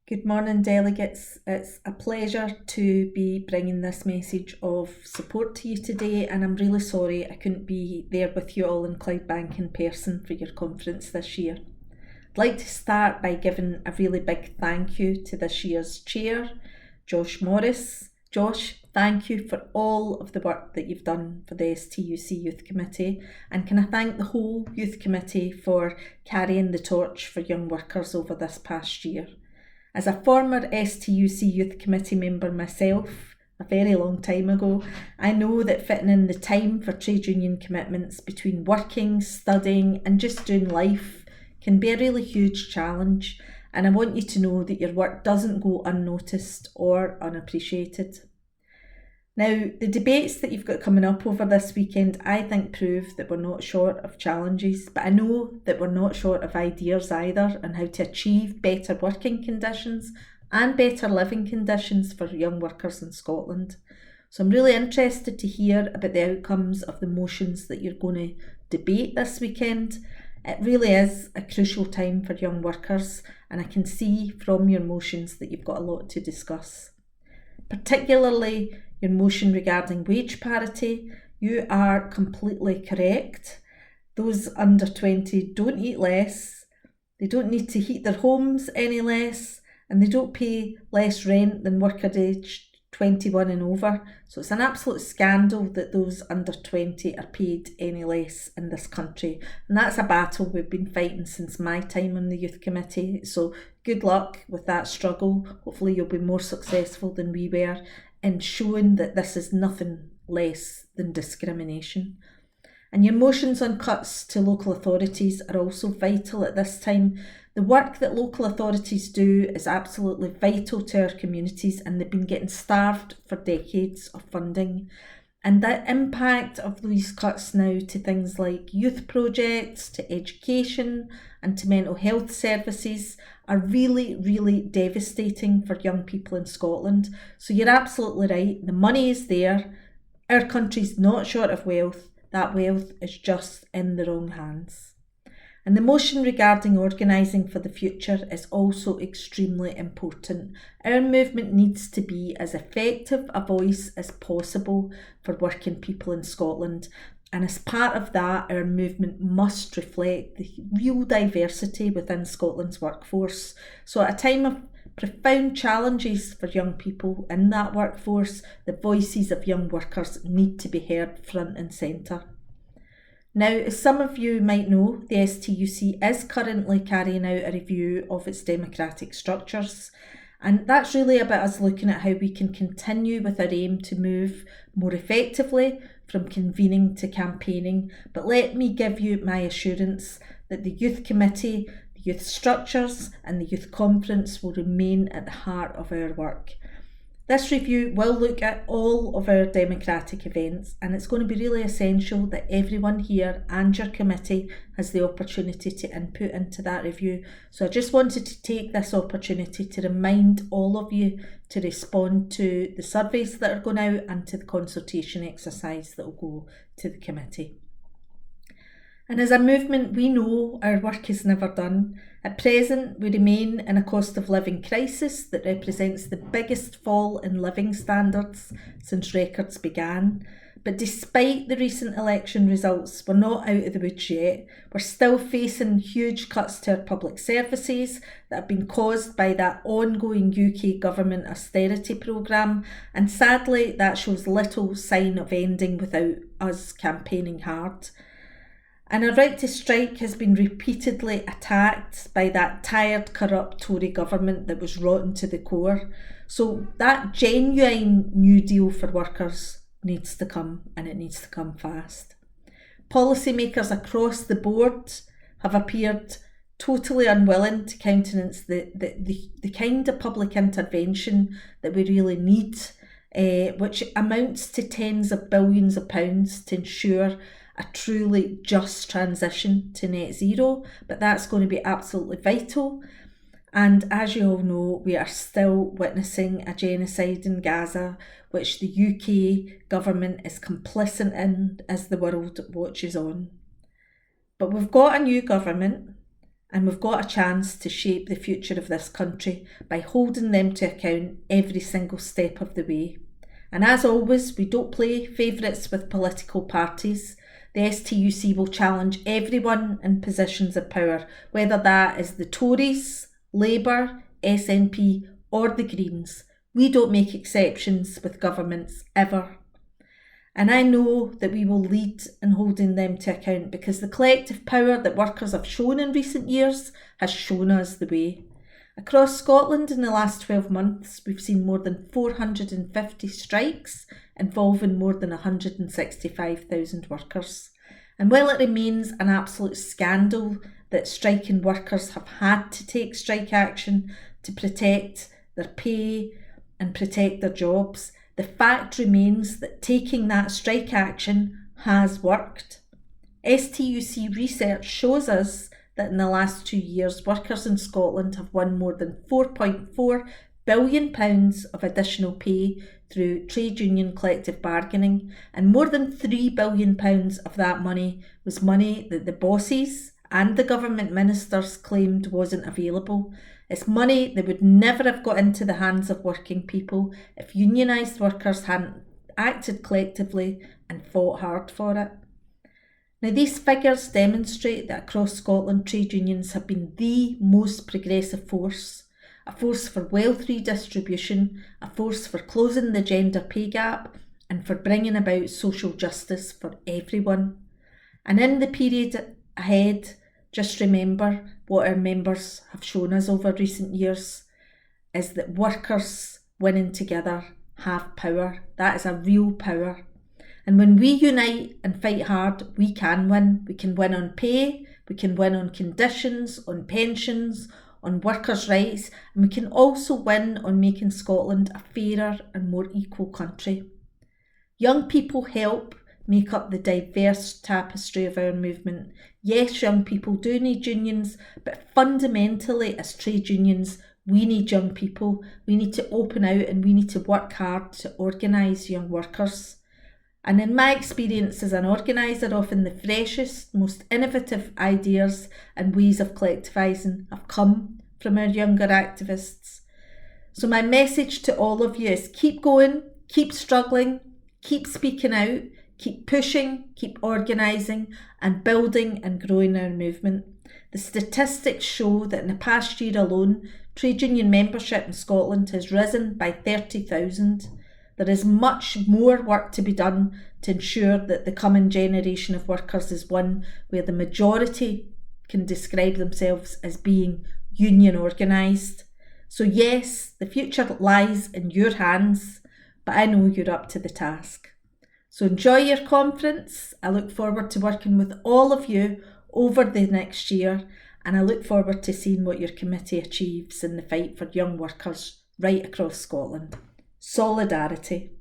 Good morning, delegates. It's a pleasure to be bringing this message of support to you today, and I'm really sorry I couldn't be there with you all in Clydebank in person for your conference this year. I'd like to start by giving a really big thank you to this year's chair, Josh Morris. Josh, thank you for all of the work that you've done for the STUC Youth Committee, and can I thank the whole Youth Committee for carrying the torch for young workers over this past year. As a former STUC Youth Committee member myself, a very long time ago, I know that fitting in the time for trade union commitments between working, studying and just doing life can be a really huge challenge, and I want you to know that your work doesn't go unnoticed or unappreciated. Now, the debates that you've got coming up over this weekend, I think prove that we're not short of challenges, but I know that we're not short of ideas either on how to achieve better working conditions and better living conditions for young workers in Scotland. So I'm really interested to hear about the outcomes of the motions that you're going to debate this weekend. It really is a crucial time for young workers, and I can see from your motions that you've got a lot to discuss. Particularly your motion regarding wage parity, you are completely correct. Those under 20 don't eat less, they don't need to heat their homes any less, and they don't pay less rent than worker age 21 and over. So it's an absolute scandal that those under 20 are paid any less in this country. And that's a battle we've been fighting since my time on the Youth Committee. So good luck with that struggle. Hopefully you'll be more successful than we were in showing that this is nothing less than discrimination. And your motions on cuts to local authorities are also vital at this time. The work that local authorities do is absolutely vital to our communities, and they've been getting starved for decades of funding. And the impact of these cuts now to things like youth projects, to education and to mental health services are really, really devastating for young people in Scotland. So you're absolutely right, the money is there, our country's not short of wealth, that wealth is just in the wrong hands. And the motion regarding organising for the future is also extremely important. Our movement needs to be as effective a voice as possible for working people in Scotland. And as part of that, our movement must reflect the real diversity within Scotland's workforce. So at a time of profound challenges for young people in that workforce, the voices of young workers need to be heard front and centre. Now, as some of you might know, the STUC is currently carrying out a review of its democratic structures, and that's really about us looking at how we can continue with our aim to move more effectively from convening to campaigning. But let me give you my assurance that the Youth Committee, the youth structures and the Youth Conference will remain at the heart of our work. This review will look at all of our democratic events, and it's going to be really essential that everyone here and your committee has the opportunity to input into that review. So I just wanted to take this opportunity to remind all of you to respond to the surveys that are going out and to the consultation exercise that will go to the committee. And as a movement, we know our work is never done. At present, we remain in a cost of living crisis that represents the biggest fall in living standards since records began. But despite the recent election results, we're not out of the woods yet. We're still facing huge cuts to our public services that have been caused by that ongoing UK government austerity programme, and sadly that shows little sign of ending without us campaigning hard. And our right to strike has been repeatedly attacked by that tired, corrupt Tory government that was rotten to the core. So that genuine New Deal for workers needs to come, and it needs to come fast. Policymakers across the board have appeared totally unwilling to countenance the kind of public intervention that we really need, which amounts to tens of billions of pounds to ensure a truly just transition to net zero, but that's going to be absolutely vital. And as you all know, we are still witnessing a genocide in Gaza, which the UK government is complicit in as the world watches on. But we've got a new government, And we've got a chance to shape the future of this country by holding them to account every single step of the way. And as always, we don't play favourites with political parties. The STUC will challenge everyone in positions of power, whether that is the Tories, Labour, SNP or the Greens. We don't make exceptions with governments, ever. And I know that we will lead in holding them to account because the collective power that workers have shown in recent years has shown us the way. Across Scotland in the last 12 months, we've seen more than 450 strikes involving more than 165,000 workers. And while it remains an absolute scandal that striking workers have had to take strike action to protect their pay and protect their jobs, the fact remains that taking that strike action has worked. STUC research shows us that in the last 2 years, workers in Scotland have won more than £4.4 billion of additional pay through trade union collective bargaining, and more than £3 billion of that money was money that the bosses and the government ministers claimed wasn't available. It's money that would never have got into the hands of working people if unionised workers hadn't acted collectively and fought hard for it. Now, these figures demonstrate that across Scotland, trade unions have been the most progressive force, a force for wealth redistribution, a force for closing the gender pay gap, and for bringing about social justice for everyone. And in the period ahead, just remember what our members have shown us over recent years is that workers winning together have power. That is a real power. And when we unite and fight hard, we can win. We can win on pay, we can win on conditions, on pensions, on workers' rights, and we can also win on making Scotland a fairer and more equal country. Young people help make up the diverse tapestry of our movement. Yes, young people do need unions, but fundamentally as trade unions, we need young people. We need to open out and we need to work hard to organise young workers. And in my experience as an organiser, often the freshest, most innovative ideas and ways of collectivising have come from our younger activists. So my message to all of you is keep going, keep struggling, keep speaking out, keep pushing, keep organising and building and growing our movement. The statistics show that in the past year alone, trade union membership in Scotland has risen by 30,000. There is much more work to be done to ensure that the coming generation of workers is one where the majority can describe themselves as being union organised. So yes, the future lies in your hands, but I know you're up to the task. So enjoy your conference. I look forward to working with all of you over the next year, and I look forward to seeing what your committee achieves in the fight for young workers right across Scotland. Solidarity.